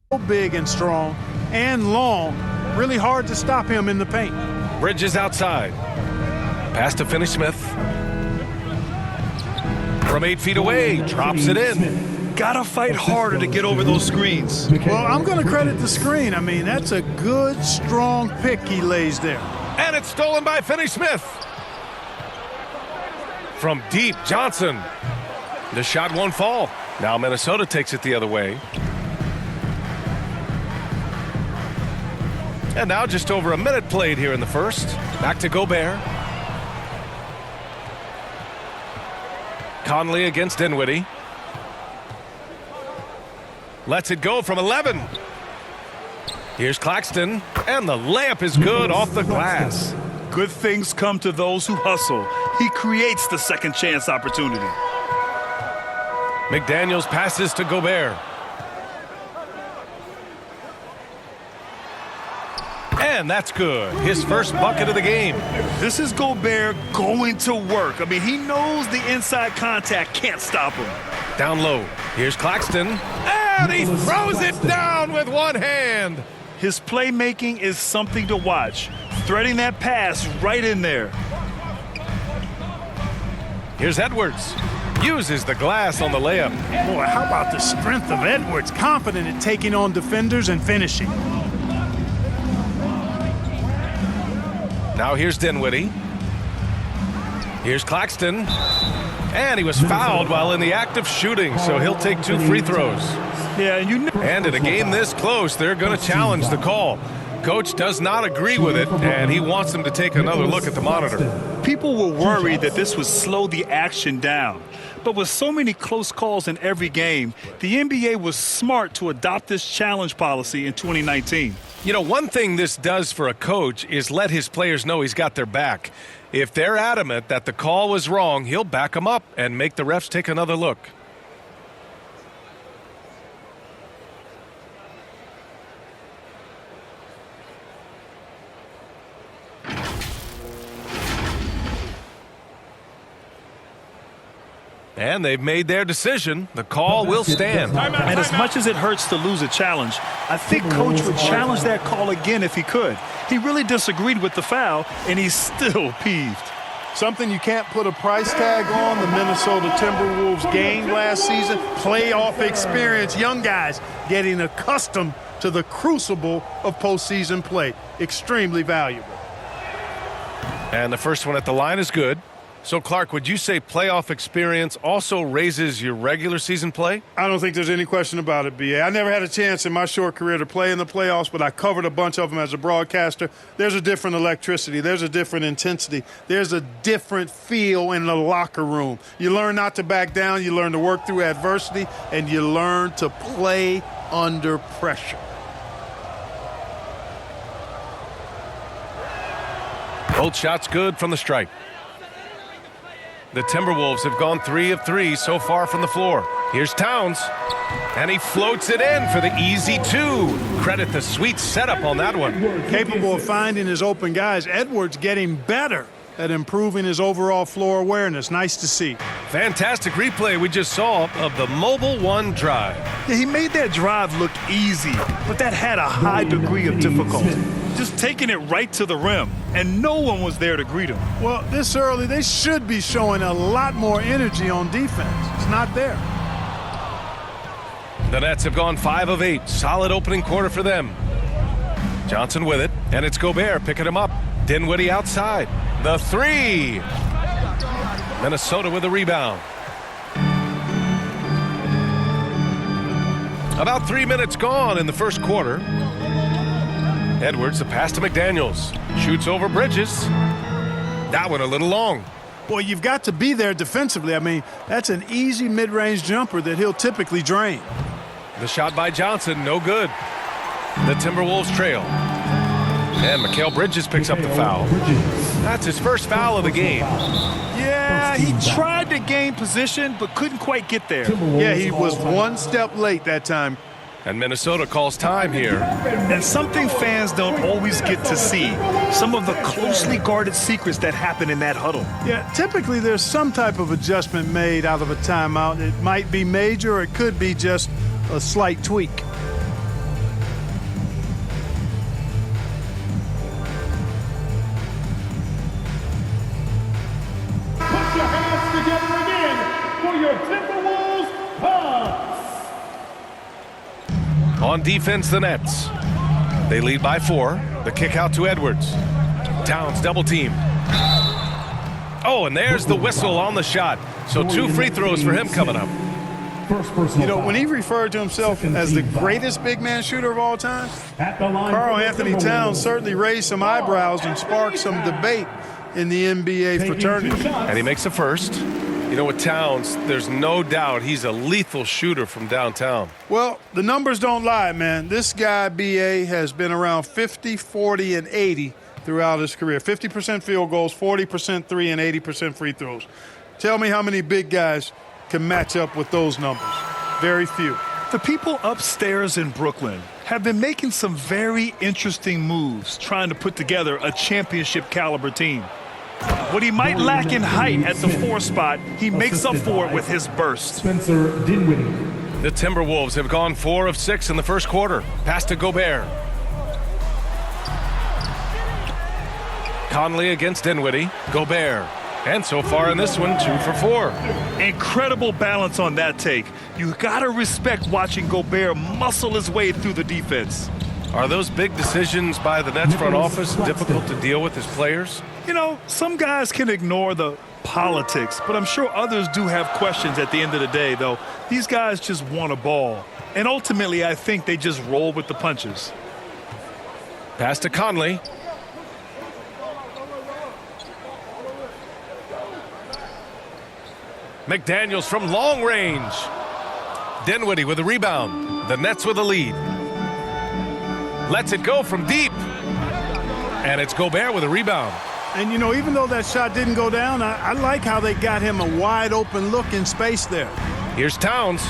So big and strong and long, really hard to stop him in the paint. Bridges outside. Pass to Finney-Smith. From 8 feet away, drops it in. Gotta fight harder to get over those screens. Well, I'm going to credit the screen. I mean, that's a good, strong pick he lays there. And it's stolen by Finney-Smith. From deep, Johnson. The shot won't fall. Now Minnesota takes it the other way. And now just over a minute played here in the first. Back to Gobert. Conley against Dinwiddie. Lets it go from 11. Here's Claxton, and the layup is good off the glass. Good things come to those who hustle. He creates the second chance opportunity. McDaniels passes to Gobert. And that's good. His first bucket of the game. This is Gobert going to work. I mean, he knows the inside contact can't stop him. Down low. Here's Claxton. And he throws it down with one hand. His playmaking is something to watch. Threading that pass right in there. Here's Edwards. Uses the glass on the layup. Boy, how about the strength of Edwards? Confident at taking on defenders and finishing. Now here's Dinwiddie. Here's Claxton. And he was fouled while in the act of shooting, so he'll take 2 free throws. Yeah, and in a game this close, they're going to challenge the call. Coach does not agree with it, and he wants them to take another look at the monitor. People were worried that this would slow the action down. But with so many close calls in every game, the NBA was smart to adopt this challenge policy in 2019. You know, one thing this does for a coach is let his players know he's got their back. If they're adamant that the call was wrong, he'll back them up and make the refs take another look. And they've made their decision. The call will stand. And as much as it hurts to lose a challenge, I think Coach would challenge that call again if he could. He really disagreed with the foul, and he's still peeved. Something you can't put a price tag on, the Minnesota Timberwolves gained last season. Playoff experience, young guys getting accustomed to the crucible of postseason play. Extremely valuable. And the first one at the line is good. So, Clark, would you say playoff experience also raises your regular season play? I don't think there's any question about it, B.A. I never had a chance in my short career to play in the playoffs, but I covered a bunch of them as a broadcaster. There's a different electricity. There's a different intensity. There's a different feel in the locker room. You learn not to back down. You learn to work through adversity, and you learn to play under pressure. Both shots good from the stripe. The Timberwolves have gone 3 of 3 so far from the floor. Here's Towns, and he floats it in for the easy 2. Credit the sweet setup on that one. Capable of finding his open guys. Edwards getting better at improving his overall floor awareness. Nice to see. Fantastic replay we just saw of the Mobile One drive. Yeah, he made that drive look easy, but that had a high degree of difficulty. Just taking it right to the rim, and no one was there to greet him. Well, this early, they should be showing a lot more energy on defense. It's not there. The Nets have gone 5 of 8. Solid opening quarter for them. Johnson with it, and it's Gobert picking him up. Dinwiddie outside. The 3. Minnesota with a rebound. About 3 minutes gone in the first quarter. Edwards, the pass to McDaniels. Shoots over Bridges. That one a little long. Boy, you've got to be there defensively. I mean, that's an easy mid-range jumper that he'll typically drain. The shot by Johnson, no good. The Timberwolves trail. And Mikal Bridges picks up the foul. That's his first foul of the game. Yeah, he tried to gain position, but couldn't quite get there. Yeah, he was one step late that time. And Minnesota calls time here. And something fans don't always get to see, some of the closely guarded secrets that happen in that huddle. Yeah, typically there's some type of adjustment made out of a timeout. It might be major or it could be just a slight tweak. your Timberwolves, Bucks. On defense, the Nets. They lead by 4. The kick out to Edwards. Towns double team. Oh, and there's the whistle on the shot. So 2 free throws for him coming up. First personal You know, foul. when he referred to himself Second as the team foul. greatest big man shooter of all time, At the line Karl for the Anthony Timberwolves. Towns certainly raised some eyebrows and sparked some debate in the NBA Taking 2 fraternity. shots. And he makes a first. You know, with Towns, there's no doubt he's a lethal shooter from downtown. Well, the numbers don't lie, man. This guy, B.A., has been around 50, 40, and 80 throughout his career. 50% field goals, 40% three, and 80% free throws. Tell me how many big guys can match up with those numbers. Very few. The people upstairs in Brooklyn have been making some very interesting moves trying to put together a championship caliber team. What he might lack in height at the 4 spot, he makes up for it with his burst. Spencer Dinwiddie. The Timberwolves have gone 4 of 6 in the first quarter. Pass to Gobert. Conley against Dinwiddie. Gobert. And so far in this one, 2 for 4. Incredible balance on that take. You gotta respect watching Gobert muscle his way through the defense. Are those big decisions by the Nets front office difficult to deal with as players? You know, some guys can ignore the politics, but I'm sure others do have questions at the end of the day, though. These guys just want a ball. And ultimately, I think they just roll with the punches. Pass to Conley. McDaniels from long range. Dinwiddie with a rebound. The Nets with a lead. Lets it go from deep. And it's Gobert with a rebound. And, you know, even though that shot didn't go down, I like how they got him a wide open look in space there. Here's Towns.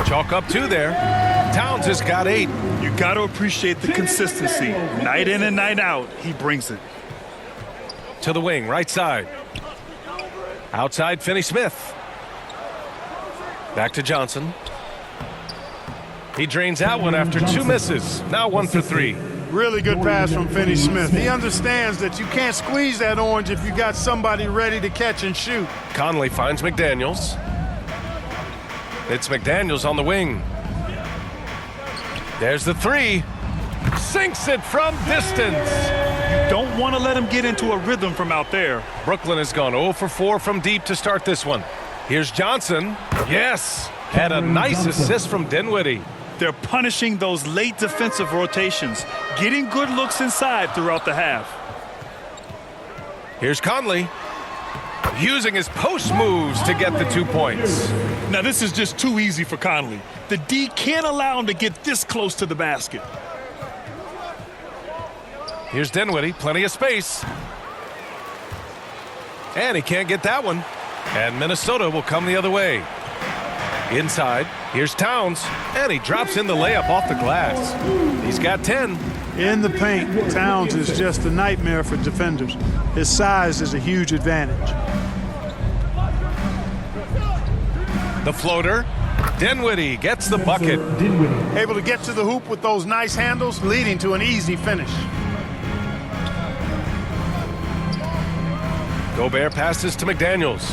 Chalk up 2 there. Towns has got 8. You got to appreciate the consistency. Night in and night out, he brings it. To the wing, right side. Outside, Finney-Smith. Back to Johnson. He drains that one after 2 misses. Now 1 for 3. Really good pass from Finney-Smith. He understands that you can't squeeze that orange if you got somebody ready to catch and shoot. Conley finds McDaniels. It's McDaniels on the wing. There's the 3. Sinks it from distance. Don't want to let him get into a rhythm from out there. Brooklyn has gone 0 for 4 from deep to start this one. Here's Johnson. Yes. Had a nice assist from Dinwiddie. They're punishing those late defensive rotations, getting good looks inside throughout the half. Here's Conley. Using his post moves to get the 2 points. Now, this is just too easy for Conley. The D can't allow him to get this close to the basket. Here's Dinwiddie, plenty of space. And he can't get that one. And Minnesota will come the other way. Inside, here's Towns, and he drops in the layup off the glass. He's got 10. In the paint, Towns is just a nightmare for defenders. His size is a huge advantage. The floater. Dinwiddie gets the bucket. Dinwiddie. Able to get to the hoop with those nice handles, leading to an easy finish. Gobert passes to McDaniels.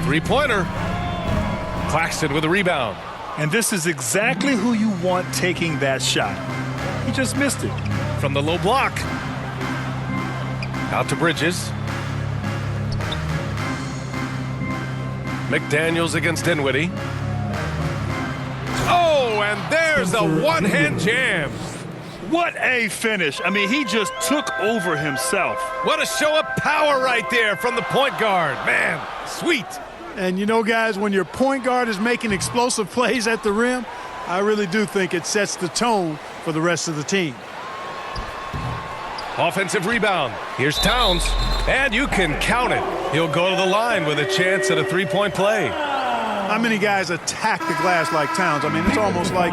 3-pointer. Claxton with a rebound. And this is exactly who you want taking that shot. He just missed it. From the low block. Out to Bridges. McDaniels against Dinwiddie. Oh, and there's a one-hand jam. What a finish. I mean, he just took over himself. What a show of power right there from the point guard. Man, sweet. And you know, guys, when your point guard is making explosive plays at the rim, I really do think it sets the tone for the rest of the team. Offensive rebound. Here's Towns. And you can count it. He'll go to the line with a chance at a 3-point play. How many guys attack the glass like Towns? I mean, it's almost like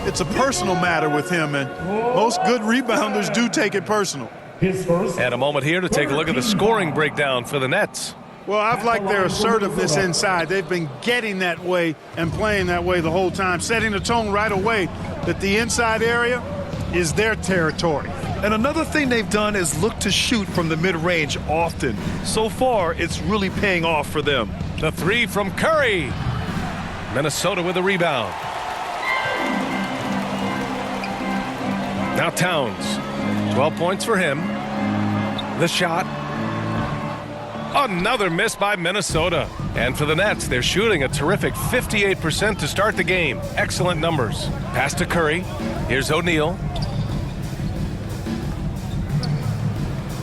it's a personal matter with him, and most good rebounders do take it personal. His first. And a moment here to take a look at the scoring breakdown for the Nets. Well, I've liked their assertiveness inside. They've been getting that way and playing that way the whole time, setting the tone right away that the inside area is their territory. And another thing they've done is look to shoot from the mid-range often. So far, it's really paying off for them. The three from Curry. Minnesota with a rebound. Now Towns. 12 points for him. The shot. Another miss by Minnesota. And for the Nets, they're shooting a terrific 58% to start the game. Excellent numbers. Pass to Curry. Here's O'Neal.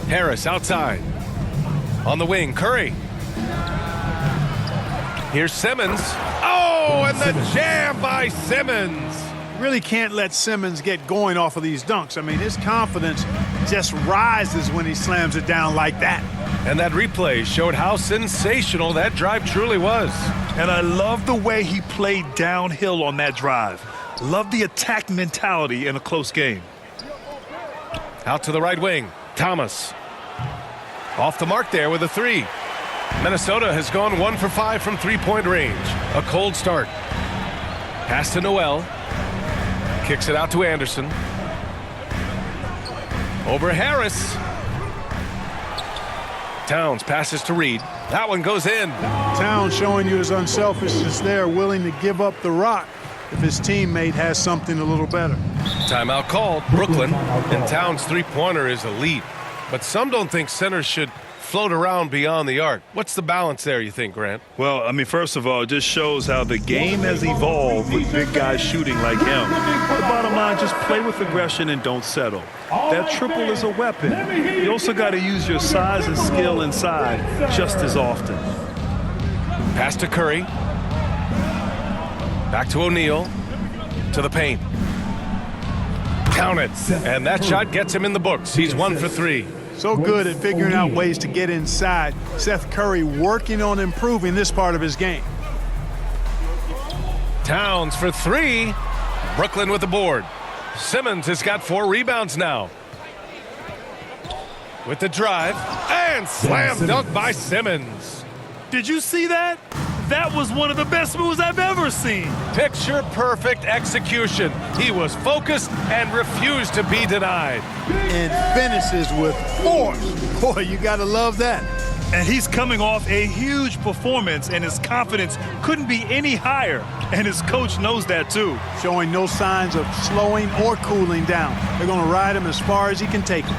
Harris outside. On the wing, Curry. Here's Simmons. Oh, and the jam by Simmons. Really can't let Simmons get going off of these dunks. I mean, his confidence just rises when he slams it down like that. And that replay showed how sensational that drive truly was. And I love the way he played downhill on that drive. Love the attack mentality in a close game. Out to the right wing, Thomas. Off the mark there with a three. Minnesota has gone 1 for 5 from three-point range. A cold start. Pass to Noel. Kicks it out to Anderson. Over Harris. Towns passes to Reed. That one goes in. Towns showing you his unselfishness there, willing to give up the rock if his teammate has something a little better. Timeout called. Brooklyn. And Towns' three-pointer is elite. But some don't think centers should float around beyond the arc. What's the balance there, you think, Grant? Well, I mean, first of all, it just shows how the game has evolved with big guys shooting like him. The bottom line, just play with aggression and don't settle. That triple is a weapon. You also got to use your size and skill inside just as often. Pass to Curry. Back to O'Neal. To the paint. Count it. And that shot gets him in the books. He's 1 for 3. So good at figuring out ways to get inside. Seth Curry working on improving this part of his game. Towns for 3. Brooklyn with the board. Simmons has got 4 rebounds now. With the drive. And slam dunk by Simmons. Did you see that? That was one of the best moves I've ever seen. Picture perfect execution. He was focused and refused to be denied. And finishes with force. Boy, you got to love that. And he's coming off a huge performance, and his confidence couldn't be any higher. And his coach knows that, too. Showing no signs of slowing or cooling down. They're going to ride him as far as he can take him.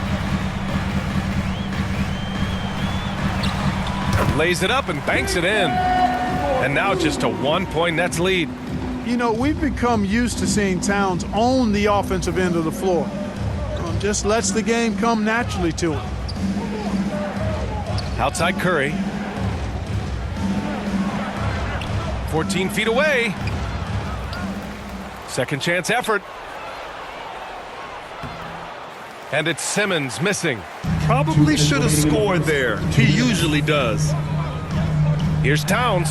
Lays it up and banks it in. And now just a 1-point Nets lead. You know, we've become used to seeing Towns own the offensive end of the floor. Just lets the game come naturally to him. Outside Curry. 14 feet away. Second chance effort. And it's Simmons missing. Probably should have scored there. He usually does. Here's Towns.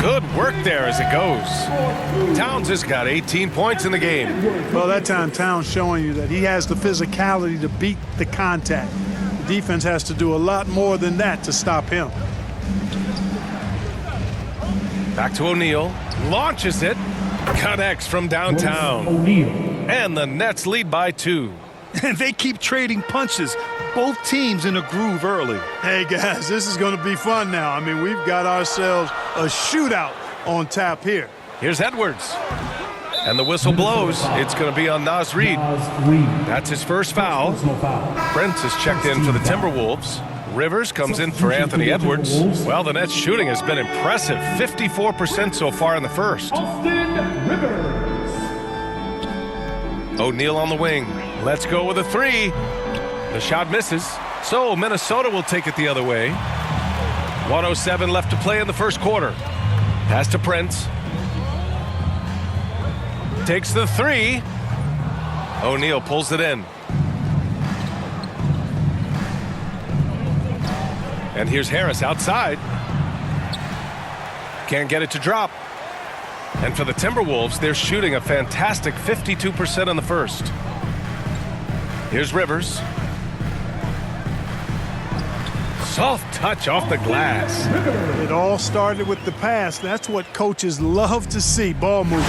Good work there as it goes. Towns has got 18 points in the game. Well, that time Towns showing you that he has the physicality to beat the contact. The defense has to do a lot more than that to stop him. Back to O'Neal. Launches it. Connects from downtown. O'Neal. And the Nets lead by 2. And they keep trading punches. Both teams in a groove early. Hey, guys, this is going to be fun now. I mean, we've got ourselves a shootout on tap here. Here's Edwards. And the whistle blows. It's going to be on Naz Reid. That's his first foul. Brent has checked in for the Timberwolves. Rivers comes in for Anthony Edwards. Well, the Nets shooting has been impressive. 54% so far in the first. Austin Rivers. O'Neal on the wing. Let's go with a 3. The shot misses. So Minnesota will take it the other way. 1:07 left to play in the first quarter. Pass to Prince. Takes the 3. O'Neal pulls it in. And here's Harris outside. Can't get it to drop. And for the Timberwolves, they're shooting a fantastic 52% in the first. Here's Rivers. Soft touch off the glass. It all started with the pass. That's what coaches love to see, ball movement.